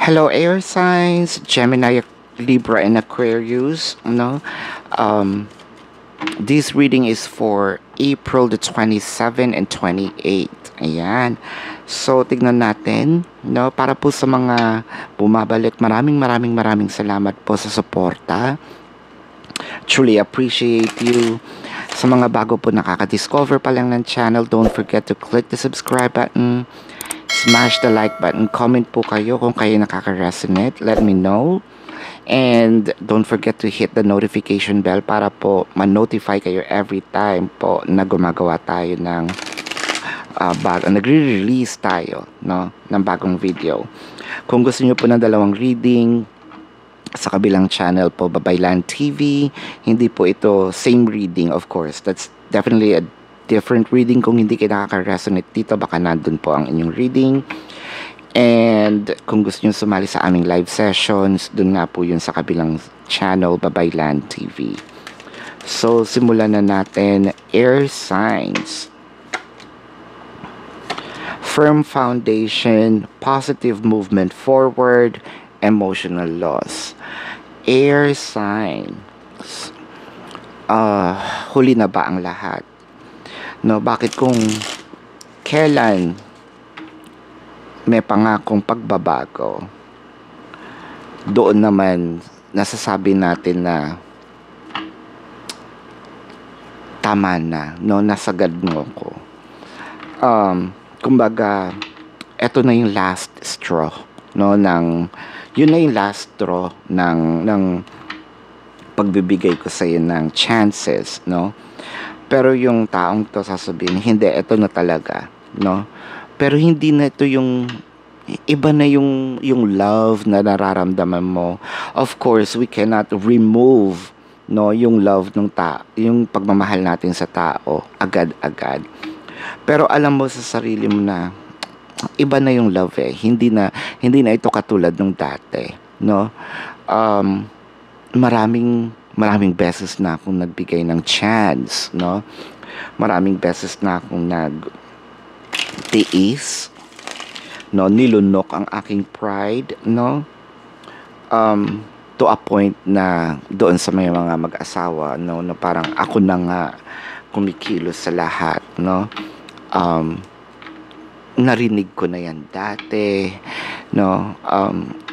Hello, air signs, Gemini, Libra, and Aquarius. No, um, this reading is for April the 27 and 28. Ayan. So, tignan natin, no, para po sa mga bumabalik, maraming salamat po sa suporta. Truly appreciate you. Sa mga bago po nakaka-discover pa lang ng channel, don't forget to click the subscribe button. Smash the like button. Comment po kayo kung kayo nakaka-resonate. Let me know. And don't forget to hit the notification bell para po ma-notify kayo every time po na gumagawa tayo ng nagre-release tayo, no, ng bagong video. Kung gusto niyo po ng dalawang reading sa kabilang channel po, Babaylan TV, hindi po ito same reading, of course. That's definitely a different reading. Kung hindi kayo nakaka-resonate dito, baka nandun po ang inyong reading. And kung gusto nyo sumali sa aming live sessions, dun nga po yun sa kabilang channel, Babaylan TV. So, simulan na natin. Air signs. Firm foundation, positive movement forward, emotional loss. Air signs. Huli na ba ang lahat? No, bakit kung kailan may pangakong pagbabago, doon naman nasasabi natin na tama na, no, nasagad mo ko. Kumbaga, eto na yung last straw, no, yun na yung last straw ng pagbibigay ko sa iyo ng chances, no. Pero yung taong to sasabihin, hindi, eto na talaga, no. Pero hindi na ito yung iba na yung love na nararamdaman mo. Of course, we cannot remove, no, yung love ng yung pagmamahal natin sa tao agad-agad. Pero alam mo sa sarili mo na iba na yung love eh. Hindi na ito katulad nung dati, no? Maraming beses na akong nagbigay ng chance, no? Maraming beses na akong nagtiis, no? Nilunok ang aking pride, no? To a point na doon sa may mga mag-asawa, no, na parang ako na nga kumikilos sa lahat, no? Narinig ko na yan dati, no?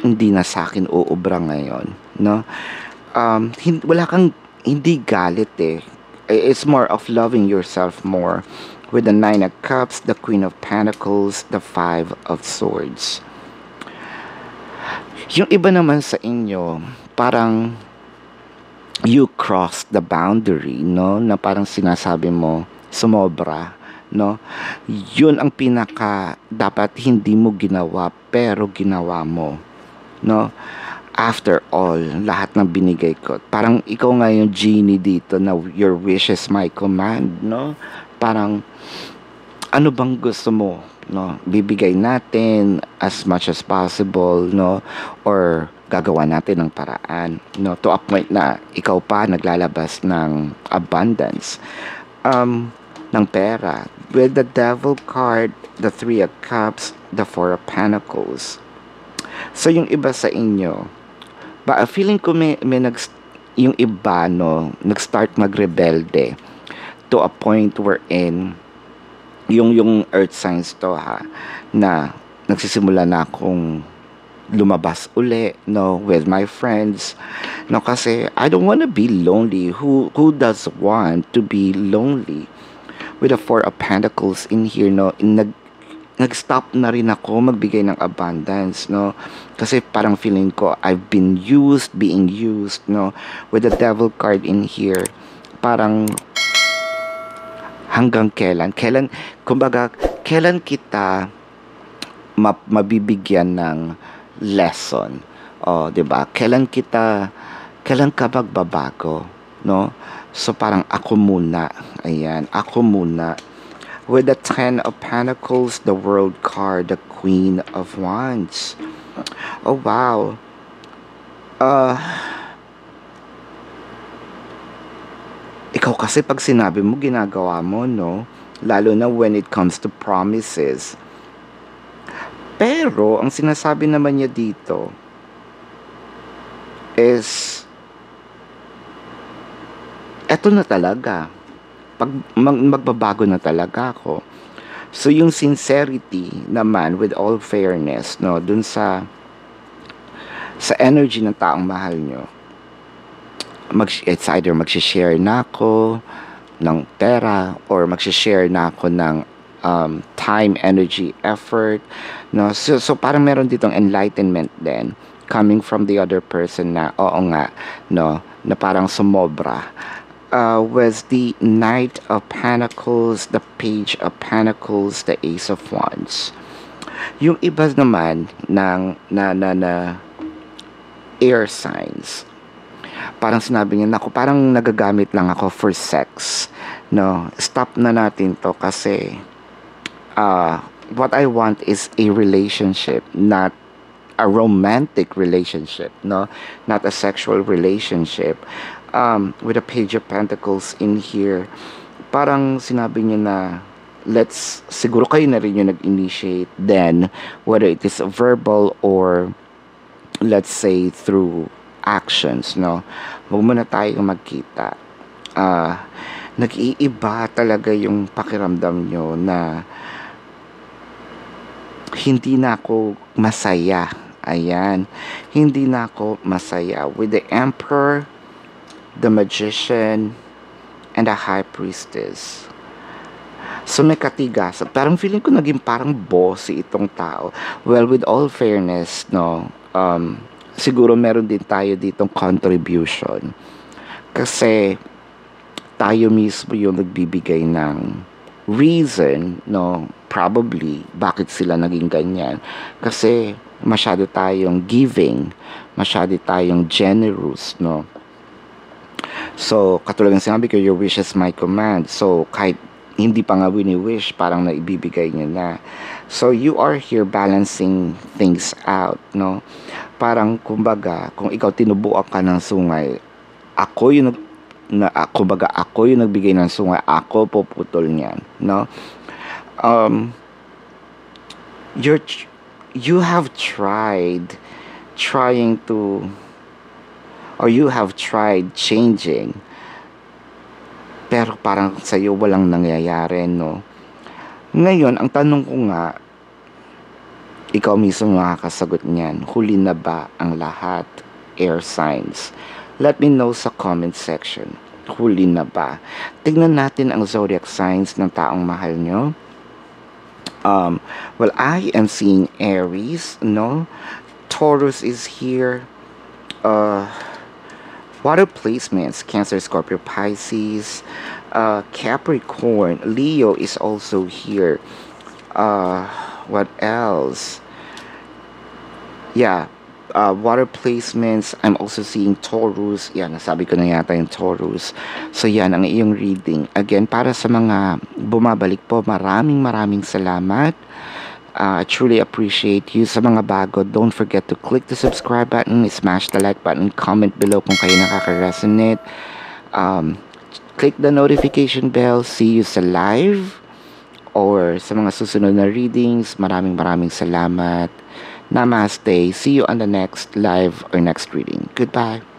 Hindi na sa akin uubra ngayon, no? Wala kang hindi galit eh. It's more of loving yourself more with the 9 of Cups, the Queen of Pentacles, the 5 of Swords. Yung iba naman sa inyo, parang you crossed the boundary, no? Na parang sinasabi mo, sumobra, no? Yun ang pinaka dapat hindi mo ginawa pero ginawa mo, no? After all, lahat ng binigay ko, parang ikaw nga yung genie dito na your wish is my command, no? Parang ano bang gusto mo, no? Bibigay natin as much as possible, no? Or gagawa natin ng paraan, no? To a point na ikaw pa naglalabas ng abundance ng pera. With the Devil card, the 3 of Cups, the 4 of Pentacles. So yung iba sa inyo, feeling ko may yung iba, no, nag-start magrebelde to a point wherein yung earth signs to ha, na nagsisimula na akong lumabas uli, no, with my friends, no, kasi I don't want to be lonely. Who does want to be lonely? With the 4 of Pentacles in here, no, nag-stop na rin ako magbigay ng abundance, no, kasi parang feeling ko I've been being used, no. With the Devil card in here, parang hanggang kailan kumbaga kailan kita mabibigyan ng lesson, o 'di ba? Kailan ka magbabago, no? So parang ako muna, ayan, ako muna. With the 10 of Pentacles, the World card, the Queen of Wands. Oh wow. Ikaw kasi pag sinabi mo, ginagawa mo, no? Lalo na when it comes to promises. Pero, ang sinasabi naman niya dito is, eto na talaga. Magbabago na talaga ako. So, yung sincerity naman, with all fairness, no, dun sa energy ng taong mahal nyo, it's either mag-share na ako ng pera or mag-share na ako ng time, energy, effort, no? So parang meron ditong enlightenment din coming from the other person na, oo nga, no, na parang sumobra. Was the Knight of Pentacles, the Page of Pentacles, the Ace of Wands. Yung iba naman na air signs, parang sinabi niya, naku, parang nagagamit lang ako for sex. No, stop na natin to kasi what I want is a relationship, not a romantic relationship, no, not a sexual relationship. With a Page of Pentacles in here, parang sinabi niya na siguro kayo na rin yung nag-initiate then, whether it is verbal or let's say through actions, no? Huwag muna tayong magkita. Nag-iiba talaga yung pakiramdam nyo na hindi na ako masaya. Ayan. Hindi na ako masaya. With the Emperor, the Magician, and the High Priestess. So, may katigasan. Parang feeling ko naging parang bossy itong tao. Well, with all fairness, no, siguro meron din tayo ditong contribution. Kasi, tayo mismo yung nagbibigay ng reason, no, probably, bakit sila naging ganyan. Kasi, masyado tayong giving, masyado tayong generous, no. So, katulad ng sinabi ko, your wish is my command. So, kahit hindi pa nga wini-wish, parang naibibigay niyo na. So, you are here balancing things out, no? Parang, kumbaga, kung ikaw tinubuan ka ng sungay, ako yung kumbaga, ako yung nagbigay ng sungay, ako puputol niyan, no? You have trying to, or you have tried changing, pero parang sa'yo walang nangyayari, no? Ngayon, ang tanong ko nga, ikaw mismo makakasagot niyan, huli na ba ang lahat? Air signs. Let me know sa comment section. Huli na ba? Tingnan natin ang zodiac signs ng taong mahal nyo. Well, I am seeing Aries, no? Taurus is here. Water placements, Cancer, Scorpio, Pisces, Capricorn, Leo is also here. What else? Yeah, water placements, I'm also seeing Taurus. Yan, nasabi ko na yata yung Taurus. So yan, ang iyong reading. Again, para sa mga bumabalik po, maraming salamat. I truly appreciate you. Sa mga bago, don't forget to click the subscribe button, smash the like button, comment below kung kayo nakaka-resonate. Click the notification bell. See you sa live or sa mga susunod na readings. Maraming salamat. Namaste. See you on the next live or next reading. Goodbye.